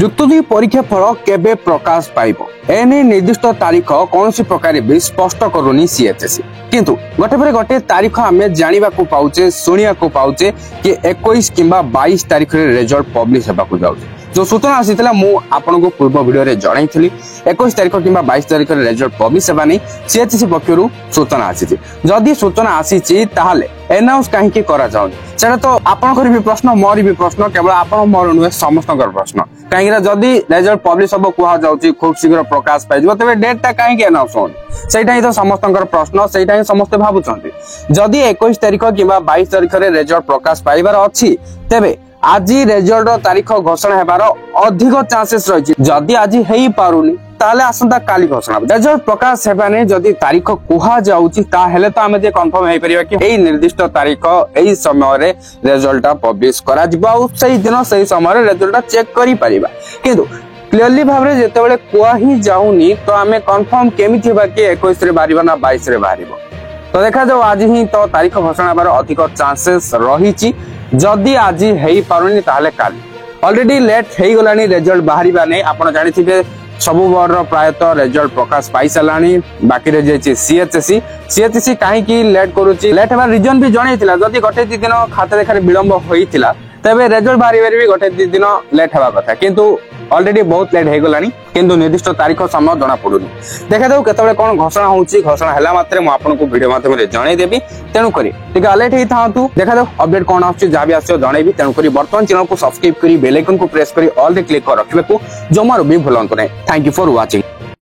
ଯୁକ୍ତ ଦୁଇ ପରୀକ୍ଷା ଫଳ କେବେ ପ୍ରକାଶ ପାଇବ ଏନେ ନିର୍ଦ୍ଦିଷ୍ଟ ତାରିଖ କୌଣସି ପ୍ରକାର ବି ସ୍ପଷ୍ଟ କରୁନି ସିଏଚଏସି। କିନ୍ତୁ ଗୋଟେ ପରେ ଗୋଟେ ତାରିଖ ଆମେ ଜାଣିବାକୁ ପାଉଛେ ଶୁଣିବାକୁ ପାଉଛେ କି 21 କିମ୍ବା 22 ତାରିଖରେ ରେଜଲ୍ଟ ପବ୍ଲିଶ ହେବାକୁ ଯାଉଛି। जो सूचना आसीथिला मु आपनको पूर्व वीडियो रे जणाइथिली 21 तारिख किंबा 22 तारिख रे रिजल्ट पब्लिश हेबा नै सीएचसी पक्षरु सूचना आसीछि। जदि सूचना आसीछि ताहाले अनाउंस काहे की करा जाउनी सेटा तो आपनकर भी प्रश्न मोर भी प्रश्न केवल आपन मोर नुहे समस्तकर प्रश्न काहेकि जदि रिजल्ट पब्लिश हबो कुहा जाउछि खूब शीघ्र प्रकाश पाइ जबो तबे डेट ता काहे की अनाउंस होनी सेटा ही तो समस्तकर प्रश्न सेटा ही समस्त भाबुछंती। जदि 21 तारिख किंबा 22 तारिख रे रिजल्ट प्रकाश पाइबार अछि तेबे आज रिजल्ट तारीख घोषणा हेबार अधिक चांसेस रही। जदि आज हेई पारुनी ताले आसंता काली घोषणा रिजल्ट प्रकाश हेबाने जदि तारीख कुहा जाउची ताहेले तो आमे जे कंफर्म हेई परिबा कि एई निर्दिष्ट तारीख एई समय रे रिजल्ट पब्लिश करा जिबा आ सेई दिन सेई समय रे रिजल्ट चेक करि परिबा। किंतु क्लियरली भाबरे जेतेबेले कुहा ही जाउनी तो आमे कंफर्म केमिति हेबा कि 21 रे बारिबा ना 22 रे बारिबो। तो देखा जाओ आज ही तो तारीख घोषणा हेबार अधिक चांसेस रही। जदि आज हेई पारुनी ताहले काली ऑलरेडी लेट हेई गलानी रिजल्ट बाहरिबा नै आपण जानिथिबे सबु बोर्ड रो प्रायतः रिजल्ट प्रकाश पाई सलानी बाकी रे जे सीएचसी काहे की लेट करूची लेट हेबा रीजन भी जणैतिला। जदि गोटे दि दिन खाता देखारे विलंब होईतिला तबे रिजल्ट बाहरिबार भी गोटे दि दिन लेट हेबा कथा किंतु ऑलरेडी बहुत लेट हे गलानी किंतु निर्दिष्ट तारीख समय जना पडुनी। देखा जाऊ केतबेले कोन घोषणा होउची घोषणा हला मात्रे मु आपनको वीडियो माध्यम रे जणाई देबी तेनु करी ठीक अलर्ट हे थांतु। देखा जाऊ अपडेट कोन आछी जा भी आछो जणाइबी तेनु करी वर्तमान चैनल को सब्सक्राइब करी बेल आइकन को प्रेस करी ऑल रे क्लिक कर रखबे को जमारो भी भूलंतु नै। Thank you for watching.